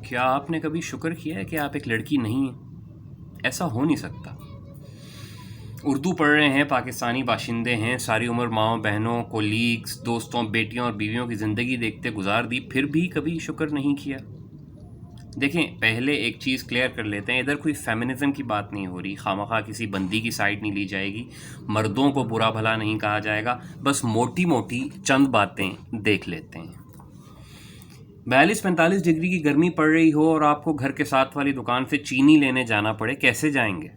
کیا آپ نے کبھی شکر کیا ہے کہ آپ ایک لڑکی نہیں ہیں؟ ایسا ہو نہیں سکتا۔ اردو پڑھ رہے ہیں، پاکستانی باشندے ہیں، ساری عمر ماؤں بہنوں کولیگز دوستوں بیٹیوں اور بیویوں کی زندگی دیکھتے گزار دی، پھر بھی کبھی شکر نہیں کیا۔ دیکھیں، پہلے ایک چیز کلیئر کر لیتے ہیں، ادھر کوئی فیمنزم کی بات نہیں ہو رہی، خواہ کسی بندی کی سائڈ نہیں لی جائے گی، مردوں کو برا بھلا نہیں کہا جائے گا، بس موٹی موٹی چند باتیں دیکھ لیتے ہیں۔ 42-45 ڈگری کی گرمی پڑ رہی ہو اور آپ کو گھر کے ساتھ والی دکان سے چینی لینے جانا پڑے، کیسے جائیں گے؟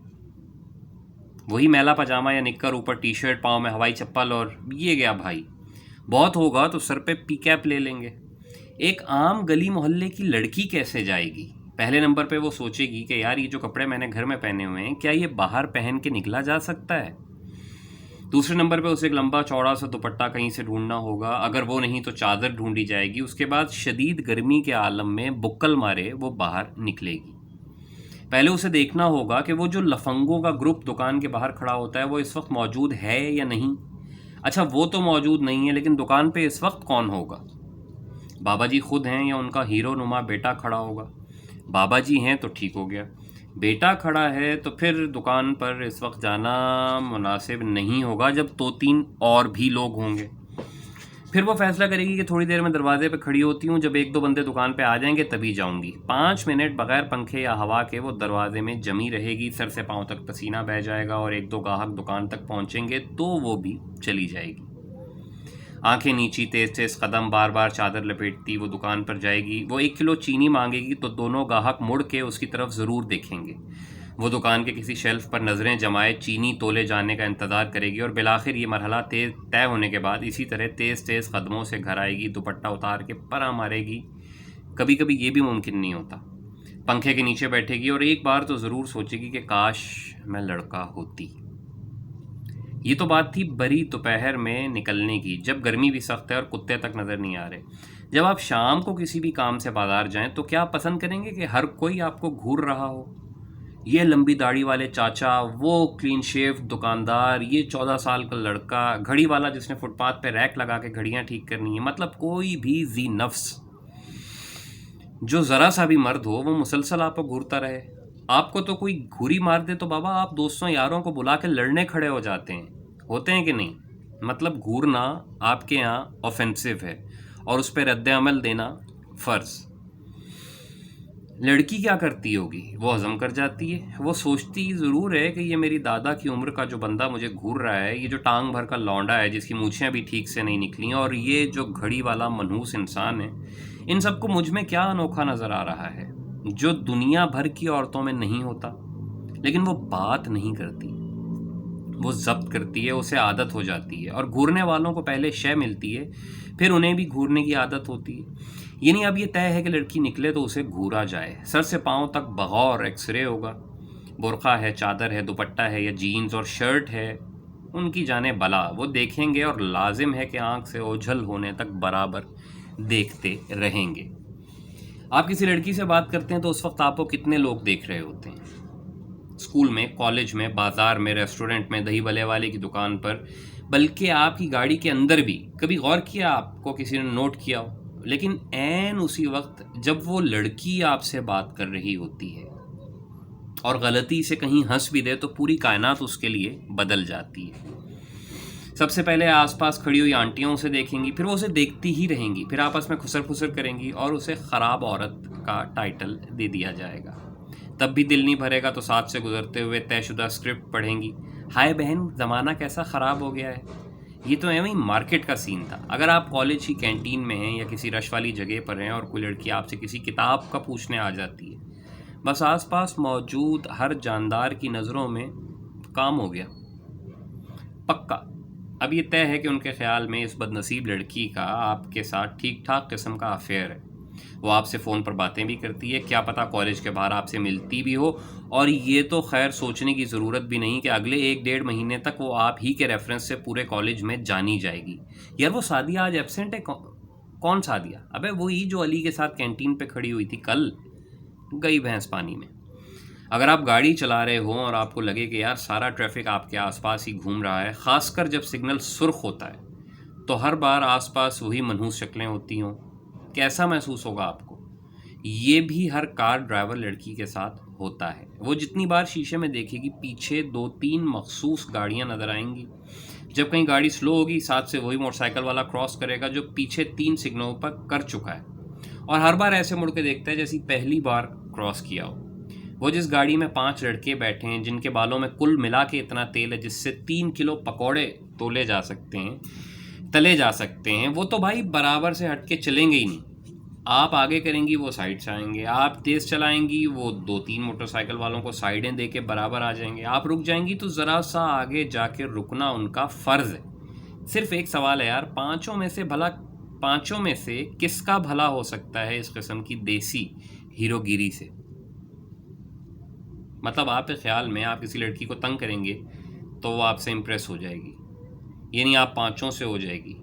وہی میلا پاجامہ یا نکر، اوپر ٹی شرٹ، پاؤں میں ہوائی چپل، اور یہ گیا بھائی۔ بہت ہوگا تو سر پہ پی کیپ لے لیں گے۔ ایک عام گلی محلے کی لڑکی کیسے جائے گی؟ پہلے نمبر پہ وہ سوچے گی کہ یار یہ جو کپڑے میں نے گھر میں پہنے ہوئے ہیں، کیا یہ باہر پہن کے نکلا جا سکتا ہے؟ دوسرے نمبر پہ اسے ایک لمبا چوڑا سا دوپٹہ کہیں سے ڈھونڈنا ہوگا، اگر وہ نہیں تو چادر ڈھونڈی جائے گی۔ اس کے بعد شدید گرمی کے عالم میں بکل مارے وہ باہر نکلے گی۔ پہلے اسے دیکھنا ہوگا کہ وہ جو لفنگوں کا گروپ دکان کے باہر کھڑا ہوتا ہے وہ اس وقت موجود ہے یا نہیں۔ اچھا، وہ تو موجود نہیں ہے، لیکن دکان پہ اس وقت کون ہوگا؟ بابا جی خود ہیں یا ان کا ہیرو نما بیٹا کھڑا ہوگا؟ بابا جی ہیں تو ٹھیک ہو گیا، بیٹا کھڑا ہے تو پھر دکان پر اس وقت جانا مناسب نہیں ہوگا، جب 2-3 اور بھی لوگ ہوں گے۔ پھر وہ فیصلہ کرے گی کہ تھوڑی دیر میں دروازے پہ کھڑی ہوتی ہوں، جب 1-2 بندے دکان پہ آ جائیں گے تبھی جاؤں گی۔ 5 منٹ بغیر پنکھے یا ہوا کے وہ دروازے میں جمی رہے گی، سر سے پاؤں تک پسینہ بہہ جائے گا، اور 1-2 گاہک دکان تک پہنچیں گے تو وہ بھی چلی جائے گی۔ آنکھیں نیچی، تیز تیز قدم، بار بار چادر لپیٹتی وہ دکان پر جائے گی۔ وہ 1 کلو چینی مانگے گی تو دونوں گاہک مڑ کے اس کی طرف ضرور دیکھیں گے۔ وہ دکان کے کسی شیلف پر نظریں جمائے چینی تولے جانے کا انتظار کرے گی، اور بالآخر یہ مرحلہ طے ہونے کے بعد اسی طرح تیز تیز قدموں سے گھر آئے گی، دوپٹہ اتار کے پرا مارے گی۔ کبھی کبھی یہ بھی ممکن نہیں ہوتا، پنکھے کے نیچے بیٹھے گی اور ایک بار تو ضرور سوچے گی کہ کاش میں لڑکا ہوتی۔ یہ تو بات تھی بری دوپہر میں نکلنے کی، جب گرمی بھی سخت ہے اور کتے تک نظر نہیں آ رہے۔ جب آپ شام کو کسی بھی کام سے بازار جائیں تو کیا پسند کریں گے کہ ہر کوئی آپ کو گھور رہا ہو؟ یہ لمبی داڑھی والے چاچا، وہ کلین شیو دکاندار، یہ 14 سال کا لڑکا، گھڑی والا جس نے فٹ پاتھ پہ ریک لگا کے گھڑیاں ٹھیک کرنی ہیں، مطلب کوئی بھی ذی نفس جو ذرا سا بھی مرد ہو وہ مسلسل آپ کو گھورتا رہے۔ آپ کو تو کوئی گھوری مار دے تو بابا آپ دوستوں یاروں کو بلا کے لڑنے کھڑے ہو جاتے ہیں، ہوتے ہیں کہ نہیں؟ مطلب گھورنا آپ کے یہاں آفینسو ہے اور اس پہ رد عمل دینا فرض۔ لڑکی کیا کرتی ہوگی؟ وہ ہضم کر جاتی ہے۔ وہ سوچتی ضرور ہے کہ یہ میری دادا کی عمر کا جو بندہ مجھے گھور رہا ہے، یہ جو ٹانگ بھر کا لونڈا ہے جس کی مونچھیں بھی ٹھیک سے نہیں نکلیں، اور یہ جو گھڑی والا منحوس انسان ہے، ان سب کو مجھ میں کیا انوکھا نظر آ رہا ہے جو دنیا بھر کی عورتوں میں نہیں ہوتا؟ لیکن وہ بات نہیں کرتی، وہ ضبط کرتی ہے، اسے عادت ہو جاتی ہے، اور گھورنے والوں کو پہلے شے ملتی ہے، پھر انہیں بھی گھورنے کی عادت ہوتی ہے۔ یعنی اب یہ طے ہے کہ لڑکی نکلے تو اسے گھورا جائے، سر سے پاؤں تک بغور ایکس رے ہوگا، برقع ہے، چادر ہے، دوپٹہ ہے یا جینز اور شرٹ ہے، ان کی جانے بلا، وہ دیکھیں گے، اور لازم ہے کہ آنکھ سے اوجھل ہونے تک برابر دیکھتے رہیں گے۔ آپ کسی لڑکی سے بات کرتے ہیں تو اس وقت آپ کو کتنے لوگ دیکھ رہے ہوتے ہیں؟ اسکول میں، کالج میں، بازار میں، ریسٹورنٹ میں، دہی بلے والے کی دکان پر، بلکہ آپ کی گاڑی کے اندر بھی۔ کبھی غور کیا آپ کو کسی نے نوٹ کیا ہو؟ لیکن عین اسی وقت جب وہ لڑکی آپ سے بات کر رہی ہوتی ہے اور غلطی سے کہیں ہنس بھی دے تو پوری کائنات اس کے لیے بدل جاتی ہے۔ سب سے پہلے آس پاس کھڑی ہوئی آنٹیاں اسے دیکھیں گی، پھر وہ اسے دیکھتی ہی رہیں گی، پھر آپس میں خسر خسر کریں گی اور اسے خراب عورت کا ٹائٹل دے دیا جائے گا۔ تب بھی دل نہیں بھرے گا تو ساتھ سے گزرتے ہوئے طے شدہ اسکرپٹ پڑھیں گی، ہائے بہن زمانہ کیسا خراب ہو گیا ہے۔ یہ تو ایویں مارکیٹ کا سین تھا۔ اگر آپ کالج کی کینٹین میں ہیں یا کسی رش والی جگہ پر ہیں اور کوئی لڑکی آپ سے کسی کتاب کا پوچھنے آ جاتی ہے، بس آس پاس موجود ہر جاندار کی نظروں میں کام ہو گیا، پکا۔ اب یہ طے ہے کہ ان کے خیال میں اس بد نصیب لڑکی کا آپ کے ساتھ ٹھیک ٹھاک قسم کا افیئر ہے۔ وہ آپ سے فون پر باتیں بھی کرتی ہے، کیا پتہ کالج کے باہر آپ سے ملتی بھی ہو، اور یہ تو خیر سوچنے کی ضرورت بھی نہیں کہ اگلے 1-1.5 مہینے تک وہ آپ ہی کے ریفرنس سے پورے کالج میں جانی جائے گی۔ یار وہ سعدیہ آج ایبسنٹ ہے، کون سعدیہ؟ ابے وہی جو علی کے ساتھ کینٹین پہ کھڑی ہوئی تھی کل، گئی بھینس پانی میں۔ اگر آپ گاڑی چلا رہے ہوں اور آپ کو لگے کہ یار سارا ٹریفک آپ کے آس پاس ہی گھوم رہا ہے، خاص کر جب سگنل سرخ ہوتا ہے تو ہر بار آس پاس وہی منحوس شکلیں ہوتی ہوں، کیسا محسوس ہوگا آپ کو؟ یہ بھی ہر کار ڈرائیور لڑکی کے ساتھ ہوتا ہے. وہ جتنی بار شیشے میں دیکھے گی پیچھے 2-3 مخصوص گاڑیاں نظر آئیں گی. جب کہیں گاڑی سلو ہوگی ساتھ سے وہی موٹر سائیکل والا کراس کرے گا جو پیچھے 3 سگنلوں پر کر چکا ہے، اور ہر بار ایسے مڑ کے دیکھتا ہے جیسی پہلی بار کراس کیا ہو. وہ جس گاڑی میں 5 لڑکے بیٹھے ہیں جن کے بالوں میں کل ملا کے اتنا تیل ہے جس سے 3 کلو پکوڑے تلے جا سکتے ہیں، وہ تو بھائی برابر سے ہٹ کے چلیں گے ہی نہیں. آپ آگے کریں گی وہ سائڈ سے آئیں گے، آپ تیز چلائیں گی وہ 2-3 موٹر سائیکل والوں کو سائیڈیں دے کے برابر آ جائیں گے. آپ رک جائیں گی تو ذرا سا آگے جا کے رکنا ان کا فرض ہے. صرف ایک سوال ہے یار، پانچوں میں سے کس کا بھلا ہو سکتا ہے اس قسم کی دیسی ہیرو گیری سے؟ مطلب آپ کے خیال میں آپ کسی لڑکی کو تنگ کریں گے تو وہ آپ سے امپریس ہو جائے گی، یعنی آپ 5 سے ہو جائے گی،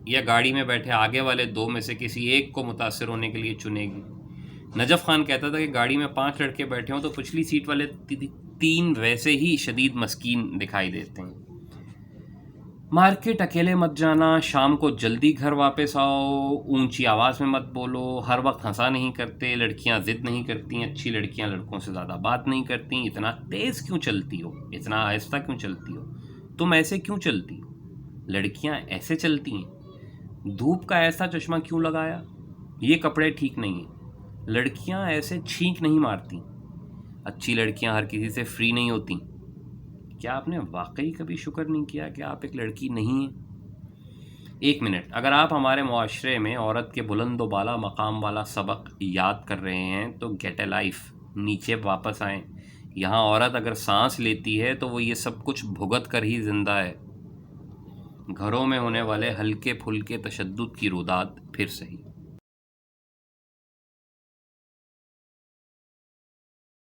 یا گاڑی میں بیٹھے آگے والے 2 میں سے کسی ایک کو متاثر ہونے کے لیے چنے گی؟ نجف خان کہتا تھا کہ گاڑی میں 5 لڑکے بیٹھے ہوں تو پچھلی سیٹ والے 3 ویسے ہی شدید مسکین دکھائی دیتے ہیں. مارکیٹ اکیلے مت جانا، شام کو جلدی گھر واپس آؤ، اونچی آواز میں مت بولو، ہر وقت ہنسا نہیں کرتے، لڑکیاں ضد نہیں کرتی، اچھی لڑکیاں لڑکوں سے زیادہ بات نہیں کرتی، اتنا تیز کیوں چلتی ہو، اتنا آہستہ کیوں چلتی ہو، تم ایسے کیوں چلتی ہو، لڑکیاں ایسے چلتی ہیں، دھوپ کا ایسا چشمہ کیوں لگایا، یہ کپڑے ٹھیک نہیں ہیں، لڑکیاں ایسے چھینک نہیں مارتی، اچھی لڑکیاں ہر کسی سے فری نہیں ہوتی. کیا آپ نے واقعی کبھی شکر نہیں کیا کہ آپ ایک لڑکی نہیں ہیں؟ 1 منٹ، اگر آپ ہمارے معاشرے میں عورت کے بلند و بالا مقام والا سبق یاد کر رہے ہیں تو گیٹ اے لائف، نیچے واپس آئیں. یہاں عورت اگر سانس لیتی ہے تو وہ یہ سب کچھ بھگت کر ہی زندہ ہے. گھروں میں ہونے والے ہلکے پھلکے تشدد کی روداد پھر صحیح.